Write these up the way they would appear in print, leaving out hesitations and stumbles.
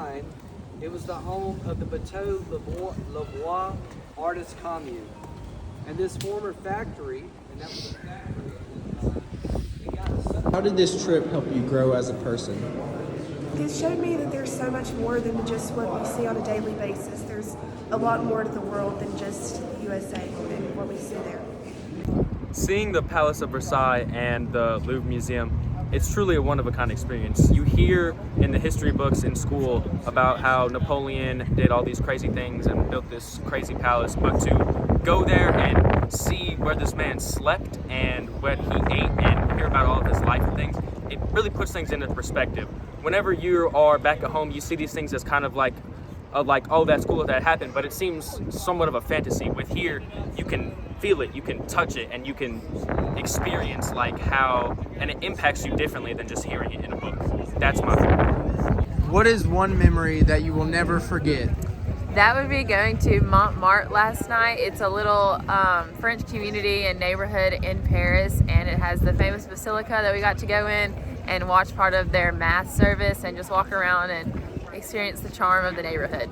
time, it was the home of the Bateau Lavoie Artists Commune. And this former factory, and that was a factory at the time, it got How did this trip help you grow as a person? It showed me that there's so much more than just what we see on a daily basis. There's a lot more to the world than just the USA and what we see there. Seeing the Palace of Versailles and the Louvre Museum, it's truly a one-of-a-kind experience. You hear in the history books in school about how Napoleon did all these crazy things and built this crazy palace, but to go there and see where this man slept and what he ate and hear about all of his life and things, it really puts things into perspective. Whenever you are back at home, you see these things as kind of like, oh, that's cool that happened, but it seems somewhat of a fantasy. With here, you can feel it, you can touch it, and you can experience like how, and it impacts you differently than just hearing it in a book. That's my favorite. What is one memory that you will never forget? That would be going to Montmartre last night. It's a little French community and neighborhood in Paris, and it has the famous basilica that we got to go in and watch part of their mass service and just walk around and experience the charm of the neighborhood.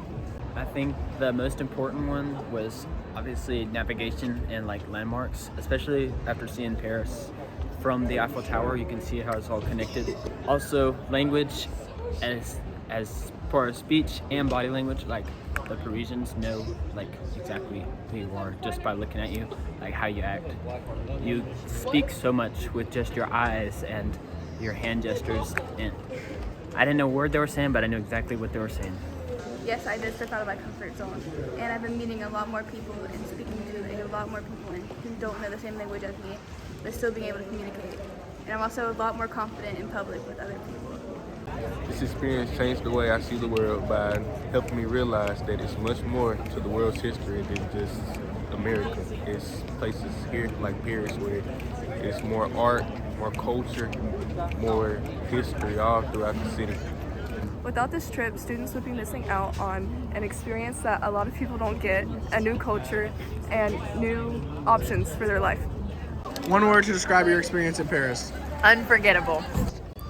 I think the most important one was obviously navigation and like landmarks, especially after seeing Paris from the Eiffel Tower. You can see how it's all connected. Also language, as far as speech and body language, like the Parisians know like exactly who you are just by looking at you, like how you act. You speak so much with just your eyes and your hand gestures, and I didn't know a word they were saying, but I knew exactly what they were saying. Yes, I did step out of my comfort zone, and I've been meeting a lot more people and speaking to a lot more people who don't know the same language as me, but still being able to communicate. And I'm also a lot more confident in public with other people. This experience changed the way I see the world by helping me realize that it's much more to the world's history than just America. It's places here like Paris where it's more art, more culture, more history all throughout the city. Without this trip, students would be missing out on an experience that a lot of people don't get, a new culture, and new options for their life. One word to describe your experience in Paris. Unforgettable.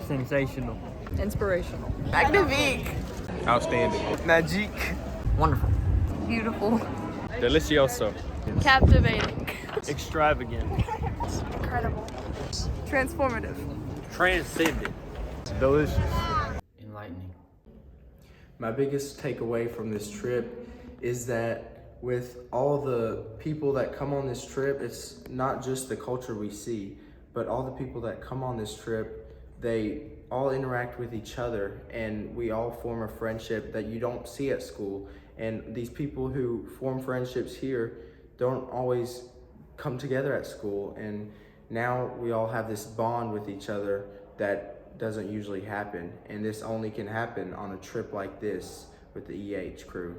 Sensational. Inspirational. Magnifique. Outstanding. Magique. Wonderful. Beautiful. Delicioso. Captivating. Extravagant. Incredible. Transformative. Transcendent. Delicious. Enlightening. My biggest takeaway from this trip is that with all the people that come on this trip, it's not just the culture we see, but all the people that come on this trip, they all interact with each other and we all form a friendship that you don't see at school. And these people who form friendships here don't always come together at school. And now we all have this bond with each other that doesn't usually happen. And this only can happen on a trip like this with the EH crew.